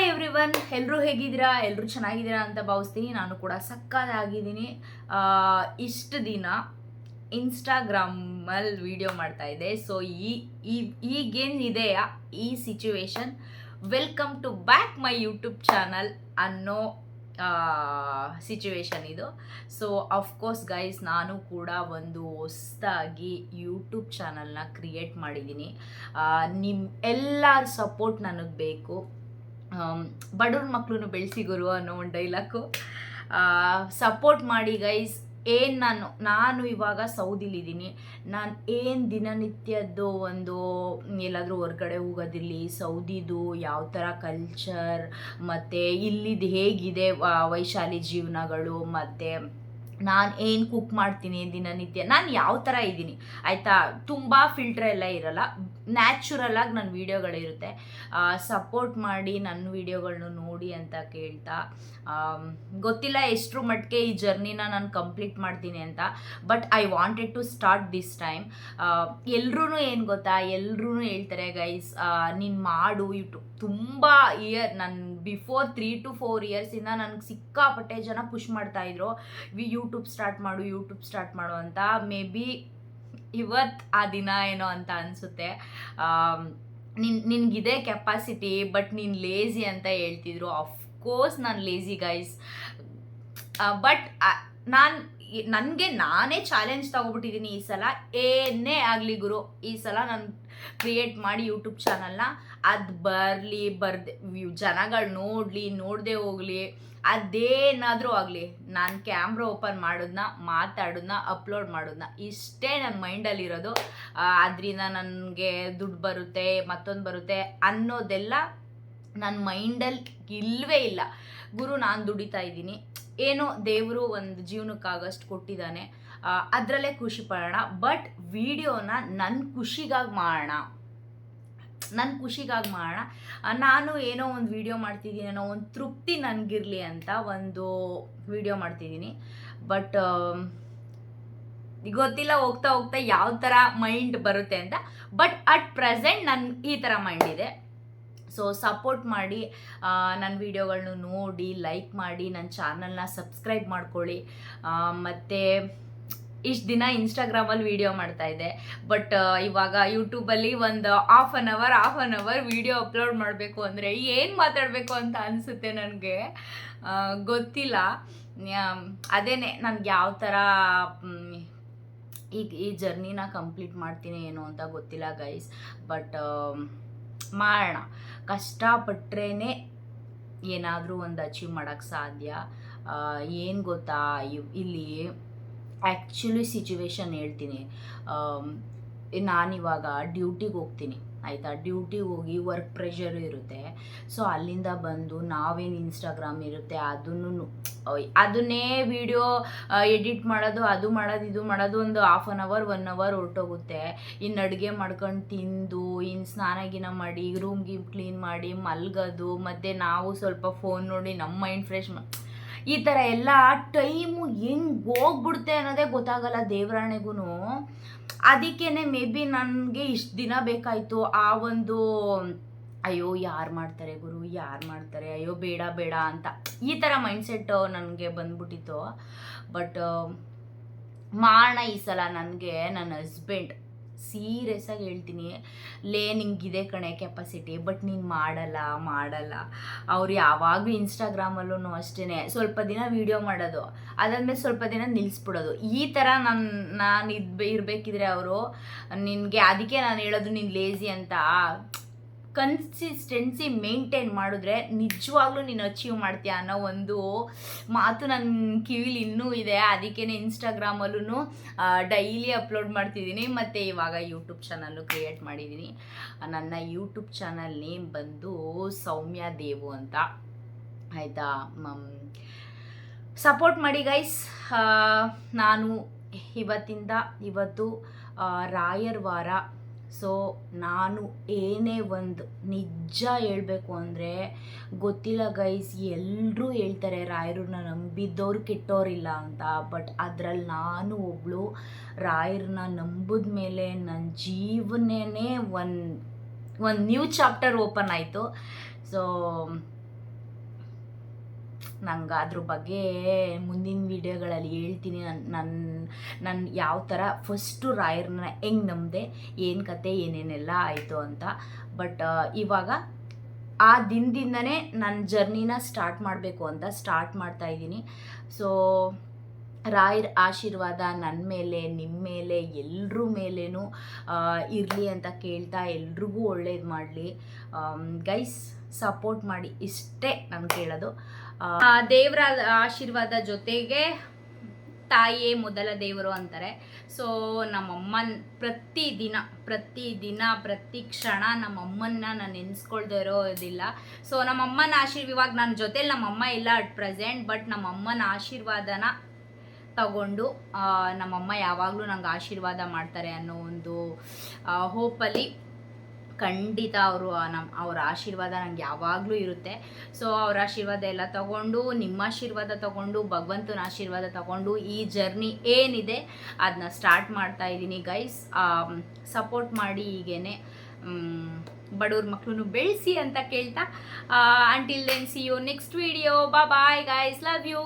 Hi everyone, ಎಲ್ಲರೂ ಹೇಗಿದ್ದೀರಾ? ಎಲ್ಲರೂ ಚೆನ್ನಾಗಿದ್ದೀರಾ ಅಂತ ಭಾವಿಸ್ತೀನಿ. ನಾನು ಕೂಡ ಸಕ್ಕತ್ತಾಗಿದ್ದೀನಿ. ಇಷ್ಟು ದಿನ ಇನ್ಸ್ಟಾಗ್ರಾಮಲ್ಲಿ ವಿಡಿಯೋ ಮಾಡ್ತಾ ಇದ್ದೆ. ಸೊ ಈಗೇನಿದೆಯಾ ಈ situation, welcome to back my YouTube channel ಅನ್ನೋ ಸಿಚುವೇಶನ್ ಇದು. ಸೊ ಅಫ್ಕೋರ್ಸ್ ಗೈಸ್, ನಾನು ಕೂಡ ಒಂದು ಹೊಸದಾಗಿ ಯೂಟ್ಯೂಬ್ ಚಾನಲ್ನ ಕ್ರಿಯೇಟ್ ಮಾಡಿದ್ದೀನಿ. ನಿಮ್ಮ ಎಲ್ಲರ ಸಪೋರ್ಟ್ ನನಗೆ ಬೇಕು. ಬಡವ್ರ ಮಕ್ಕಳನ್ನು ಬೆಳೆಸಿ ಗುರು ಅನ್ನೋ ಒಂದು ಡೈಲಾಗು. ಸಪೋರ್ಟ್ ಮಾಡಿ ಗೈಸ್. ನಾನು ಇವಾಗ ಸೌದಿಲಿದ್ದೀನಿ. ನಾನು ದಿನನಿತ್ಯದ್ದು ಒಂದು ಎಲ್ಲಾದರೂ ಹೊರ್ಗಡೆ ಹೋಗೋದಿರಲಿ, ಸೌದಿದು ಯಾವ ಥರ ಕಲ್ಚರ್ ಮತ್ತು ಇಲ್ಲಿದ್ದು ಹೇಗಿದೆ ವೈಶಾಲಿ ಜೀವನಗಳು, ಮತ್ತು ನಾನು ಕುಕ್ ಮಾಡ್ತೀನಿ ದಿನನಿತ್ಯ, ನಾನು ಯಾವ ಥರ ಇದ್ದೀನಿ ಆಯಿತಾ. ತುಂಬ ಫಿಲ್ಟರ್ ಎಲ್ಲ ಇರಲ್ಲ, ನ್ಯಾಚುರಲಾಗಿ ನನ್ನ ವೀಡಿಯೋಗಳಿರುತ್ತೆ. ಸಪೋರ್ಟ್ ಮಾಡಿ ನನ್ನ ವೀಡಿಯೋಗಳನ್ನ ನೋಡಿ ಅಂತ ಕೇಳ್ತಾ, ಗೊತ್ತಿಲ್ಲ ಎಷ್ಟರ ಮಟ್ಟಿಗೆ ಈ ಜರ್ನಿನ ನಾನು ಕಂಪ್ಲೀಟ್ ಮಾಡ್ತೀನಿ ಅಂತ, but I wanted to start this time. ಎಲ್ಲರೂ ಏನು ಗೊತ್ತಾ, ಎಲ್ಲರೂ ಹೇಳ್ತಾರೆ ಗೈಸ್, ನೀನು ಮಾಡು ಯೂಟ್ಯೂಬ್. ತುಂಬ ನಾನು ಬಿಫೋರ್ 3 to 4 ಇಯರ್ಸಿಂದ ನನಗೆ ಸಿಕ್ಕಾಪಟ್ಟೆ ಜನ ಪುಷ್ ಮಾಡ್ತಾಯಿದ್ರು, ಯೂಟ್ಯೂಬ್ ಸ್ಟಾರ್ಟ್ ಮಾಡು ಅಂತ. ಮೇ ಬಿ ಇವತ್ತು ಆ ದಿನ ಏನೋ ಅಂತ ಅನಿಸುತ್ತೆ. ನಿನಗಿದೆ ಕೆಪಾಸಿಟಿ, ಬಟ್ ನೀನು ಲೇಝಿ ಅಂತ ಹೇಳ್ತಿದ್ರು. ಅಫ್ಕೋರ್ಸ್ ನಾನು ಲೇಝಿ ಗೈಸ್, ಬಟ್ ನಾನೇ ಚಾಲೆಂಜ್ ತಗೊಬಿಟ್ಟಿದ್ದೀನಿ ಈ ಸಲ. ಏನೇ ಆಗಲಿ ಗುರು, ಈ ಸಲ ನಾನು ಕ್ರಿಯೇಟ್ ಮಾಡಿ ಯೂಟ್ಯೂಬ್ ಚಾನಲ್ನ, ಅದು ಜನಗಳು ನೋಡದೆ ಹೋಗಲಿ, ಅದೇನಾದರೂ ಆಗಲಿ, ನಾನು ಕ್ಯಾಮ್ರಾ ಓಪನ್ ಮಾತಾಡೋದನ್ನ ಅಪ್ಲೋಡ್ ಮಾಡೋದನ್ನ, ಇಷ್ಟೇ ನನ್ನ ಮೈಂಡಲ್ಲಿರೋದು. ಅದರಿಂದ ನನಗೆ ದುಡ್ಡು ಬರುತ್ತೆ, ಮತ್ತೊಂದು ಬರುತ್ತೆ ಅನ್ನೋದೆಲ್ಲ ನನ್ನ ಮೈಂಡಲ್ಲಿ ಇಲ್ಲವೇ ಇಲ್ಲ ಗುರು. ನಾನು ದುಡಿತಾ ಇದ್ದೀನಿ, ಏನೋ ದೇವರು ಒಂದು ಜೀವನಕ್ಕಾಗಷ್ಟು ಕೊಟ್ಟಿದ್ದಾನೆ, ಅದರಲ್ಲೇ ಖುಷಿ ಪಡೋಣ. ಬಟ್ ವಿಡಿಯೋನ ನನ್ನ ಖುಷಿಗಾಗಿ ಮಾಡೋಣ. ನಾನು ಏನೋ ಒಂದು ವಿಡಿಯೋ ಮಾಡ್ತಿದ್ದೀನಿ ಅನ್ನೋ ಒಂದು ತೃಪ್ತಿ ನನಗಿರಲಿ ಅಂತ ಒಂದು ವಿಡಿಯೋ ಮಾಡ್ತಿದ್ದೀನಿ. ಬಟ್ ಗೊತ್ತಿಲ್ಲ ಹೋಗ್ತಾ ಯಾವ ಥರ ಮೈಂಡ್ ಬರುತ್ತೆ ಅಂತ. ಬಟ್ ಅಟ್ ಪ್ರೆಸೆಂಟ್ ನನ್ನ ಈ ಥರ ಮೈಂಡ್ ಇದೆ. ಸೊ ಸಪೋರ್ಟ್ ಮಾಡಿ, ನನ್ನ ವೀಡಿಯೋಗಳನ್ನ ನೋಡಿ, ಲೈಕ್ ಮಾಡಿ, ನನ್ನ ಚಾನಲ್ನ ಸಬ್ಸ್ಕ್ರೈಬ್ ಮಾಡ್ಕೊಳ್ಳಿ. ಮತ್ತು ಇಷ್ಟು ದಿನ ಇನ್ಸ್ಟಾಗ್ರಾಮಲ್ಲಿ ವೀಡಿಯೋ ಮಾಡ್ತಾಯಿದ್ದೆ, ಬಟ್ ಇವಾಗ ಯೂಟ್ಯೂಬಲ್ಲಿ ಒಂದು half an hour video upload ಮಾಡಬೇಕು ಅಂದರೆ ಏನು ಮಾತಾಡಬೇಕು ಅಂತ ಅನಿಸುತ್ತೆ ನನಗೆ. ಗೊತ್ತಿಲ್ಲ, ಅದೇನೆ ನನಗೆ ಯಾವ ಥರ ಈ ಜರ್ನಿನ ಕಂಪ್ಲೀಟ್ ಮಾಡ್ತೀನಿ ಏನೋ ಅಂತ ಗೊತ್ತಿಲ್ಲ ಗೈಸ್. ಬಟ್ ಮಾಡೋಣ, ಕಷ್ಟಪಟ್ರೇ ಏನಾದರೂ ಒಂದು ಅಚೀವ್ ಮಾಡೋಕ್ಕೆ ಸಾಧ್ಯ. ಏನು ಗೊತ್ತಾ, ಇಲ್ಲಿ ಆ್ಯಕ್ಚುಲಿ ಸಿಚುವೇಶನ್ ಹೇಳ್ತೀನಿ. ನಾನಿವಾಗ ಡ್ಯೂಟಿಗೆ ಹೋಗ್ತೀನಿ ಆಯಿತಾ. ಡ್ಯೂಟಿಗೆ ಹೋಗಿ ವರ್ಕ್ ಪ್ರೆಷರು ಇರುತ್ತೆ. ಸೊ ಅಲ್ಲಿಂದ ಬಂದು ನಾವೇನು ಇನ್ಸ್ಟಾಗ್ರಾಮ್ ಇರುತ್ತೆ ಅದನ್ನೇ ವಿಡಿಯೋ ಎಡಿಟ್ ಮಾಡೋದು, ಇದು ಮಾಡೋದು ಒಂದು ಹಾಫ್ ಆನ್ ಅವರ್ 1 hour ಹೊರಟೋಗುತ್ತೆ. ಇನ್ನು ಅಡುಗೆ ಮಾಡ್ಕೊಂಡು ತಿಂದು, ಇನ್ನು ಸ್ನಾನ ಮಾಡಿ, ರೂಮ್ ಕ್ಲೀನ್ ಮಾಡಿ ಮಲ್ಗೋದು, ಮತ್ತು ನಾವು ಸ್ವಲ್ಪ ಫೋನ್ ನೋಡಿ ನಮ್ಮ ಮೈಂಡ್ ಫ್ರೆಶ್ ಈ ಥರ ಎಲ್ಲ ಟೈಮು ಹೆಂಗೆ ಹೋಗ್ಬಿಡುತ್ತೆ ಅನ್ನೋದೇ ಗೊತ್ತಾಗಲ್ಲ ದೇವರಾಣೆಗೂ. ಅದಕ್ಕೇ ಮೇ ಬಿ ನನಗೆ ಇಷ್ಟು ದಿನ ಬೇಕಾಯಿತು. ಆ ಒಂದು ಅಯ್ಯೋ ಯಾರು ಮಾಡ್ತಾರೆ ಗುರು, ಅಯ್ಯೋ ಬೇಡ ಅಂತ ಈ ಥರ ಮೈಂಡ್ಸೆಟ್ ನನಗೆ ಬಂದ್ಬಿಟ್ಟಿತ್ತು. ಬಟ್ ಮಾಡೋಣ ಈ ಸಲ. ನನಗೆ ನನ್ನ ಹಸ್ಬೆಂಡ್ ಸೀರಿಯಸ್ ಆಗಿ ಹೇಳ್ತೀನಿ, ನಿಂಗಿದೆ ಕಣೆ ಕೆಪಾಸಿಟಿ, ಬಟ್ ನೀನು ಮಾಡಲ್ಲ. ಅವ್ರು ಯಾವಾಗಲೂ ಇನ್ಸ್ಟಾಗ್ರಾಮಲ್ಲೂ ಅಷ್ಟೇ ಸ್ವಲ್ಪ ದಿನ ವೀಡಿಯೋ ಮಾಡೋದು, ಅದಾದ್ಮೇಲೆ ಸ್ವಲ್ಪ ದಿನ ನಿಲ್ಲಿಸ್ಬಿಡೋದು. ಈ ಥರ ನಾನು ಇರಬೇಕಿದ್ರೆ ಅವರು ನಿನಗೆ, ಅದಕ್ಕೆ ನಾನು ಹೇಳೋದು ನೀನು ಲೇಝಿ ಅಂತ. ಕನ್ಸಿಸ್ಟೆನ್ಸಿ ಮೇಂಟೈನ್ ಮಾಡಿದ್ರೆ ನಿಜವಾಗ್ಲೂ ನೀನು ಅಚೀವ್ ಮಾಡ್ತೀಯ ಅನ್ನೋ ಒಂದು ಮಾತು ನನ್ನ ಕಿವಿಲಿ ಇನ್ನೂ ಇದೆ. ಅದಕ್ಕೇ ಇನ್ಸ್ಟಾಗ್ರಾಮಲ್ಲೂ ಡೈಲಿ ಅಪ್ಲೋಡ್ ಮಾಡ್ತಿದ್ದೀನಿ, ಮತ್ತು ಇವಾಗ ಯೂಟ್ಯೂಬ್ ಚಾನಲ್ಲು ಕ್ರಿಯೇಟ್ ಮಾಡಿದ್ದೀನಿ. ನನ್ನ ಯೂಟ್ಯೂಬ್ ಚಾನಲ್ ನೇಮ್ ಬಂದು ಸೌಮ್ಯ ದೇವು ಅಂತ ಆಯಿತಾ. ಸಪೋರ್ಟ್ ಮಾಡಿ ಗೈಸ್. ನಾನು ಇವತ್ತು ರಾಯರ್ ವಾರ. ಸೊ ನಾನು ಏನೇ ಒಂದು ನಿಜ ಹೇಳಬೇಕು ಅಂದರೆ, ಗೊತ್ತಿಲ್ಲ ಗೈಸ್, ಎಲ್ಲರೂ ಹೇಳ್ತಾರೆ ರಾಯರನ್ನ ನಂಬಿದ್ದವ್ರು ಕೆಟ್ಟೋರಿಲ್ಲ ಅಂತ. ಬಟ್ ಅದರಲ್ಲಿ ನಾನು ಒಬ್ಬಳು. ರಾಯರನ್ನ ನಂಬಿದ ಮೇಲೆ ನನ್ನ ಜೀವನನೇ ಒಂದು ನ್ಯೂ ಚಾಪ್ಟರ್ ಓಪನ್ ಆಯಿತು. ಸೊ ನಂಗೆ ಅದ್ರ ಬಗ್ಗೆ ಮುಂದಿನ ವೀಡಿಯೋಗಳಲ್ಲಿ ಹೇಳ್ತೀನಿ. ನನ್ನ ಯಾವ ಥರ ಫಸ್ಟು ರಾಯರನ್ನ ಹೆಂಗೆ ನಂಬಿದೆ, ಏನು ಕತೆ ಏನೇನೆಲ್ಲ ಆಯಿತು ಅಂತ. ಬಟ್ ಇವಾಗ ಆ ದಿನದಿಂದನೇ ನನ್ನ ಜರ್ನಿನ ಸ್ಟಾರ್ಟ್ ಮಾಡಬೇಕು ಅಂತ ಸ್ಟಾರ್ಟ್ ಮಾಡ್ತಾಯಿದ್ದೀನಿ. ಸೊ ರಾಯರ ಆಶೀರ್ವಾದ ನನ್ನ ಮೇಲೆ, ನಿಮ್ಮ ಮೇಲೆ, ಎಲ್ರ ಮೇಲೇನೂ ಇರಲಿ ಅಂತ ಕೇಳ್ತಾ, ಎಲ್ರಿಗೂ ಒಳ್ಳೇದು ಮಾಡಲಿ ಗೈಸ್. ಸಪೋರ್ಟ್ ಮಾಡಿ, ಇಷ್ಟೇ ನಾನು ಕೇಳೋದು. ದೇವರ ಆಶೀರ್ವಾದ ಜೊತೆಗೆ ತಾಯಿಯೇ ಮೊದಲ ದೇವರು ಅಂತಾರೆ. ಸೊ ನಮ್ಮಮ್ಮನ ಪ್ರತಿದಿನ ಪ್ರತಿ ಕ್ಷಣ ನಮ್ಮಮ್ಮನ್ನ ನಾನು ನೆನೆಸ್ಕೊಳ್ದೇ ಇರೋದಿಲ್ಲ. ಸೊ ನಮ್ಮಮ್ಮನ ಇವಾಗ ನನ್ನ ಜೊತೆಲಿ ನಮ್ಮಮ್ಮ ಇಲ್ಲ ಅಟ್ ಪ್ರೆಸೆಂಟ್, ಬಟ್ ನಮ್ಮಮ್ಮನ ಆಶೀರ್ವಾದನ ತಗೊಂಡು ನಮ್ಮಮ್ಮ ಯಾವಾಗಲೂ ನಂಗೆ ಆಶೀರ್ವಾದ ಮಾಡ್ತಾರೆ ಅನ್ನೋ ಒಂದು ಹೋಪಲ್ಲಿ ಖಂಡಿತ ಅವ್ರ ಆಶೀರ್ವಾದ ನಂಗೆ ಯಾವಾಗಲೂ ಇರುತ್ತೆ. ಸೊ ಅವ್ರ ಆಶೀರ್ವಾದ ಎಲ್ಲ ತಗೊಂಡು, ನಿಮ್ಮ ಆಶೀರ್ವಾದ ತಗೊಂಡು, ಭಗವಂತನ ಆಶೀರ್ವಾದ ತಗೊಂಡು ಈ ಜರ್ನಿ ಏನಿದೆ ಅದನ್ನ ಸ್ಟಾರ್ಟ್ ಮಾಡ್ತಾ ಇದ್ದೀನಿ ಗೈಸ್. ಸಪೋರ್ಟ್ ಮಾಡಿ, ಹೀಗೇನೆ ಬಡವ್ರ ಮಕ್ಕಳನ್ನು ಬೆಳೆಸಿ ಅಂತ ಕೇಳ್ತಾ, until then see you next video. Bye guys, love you.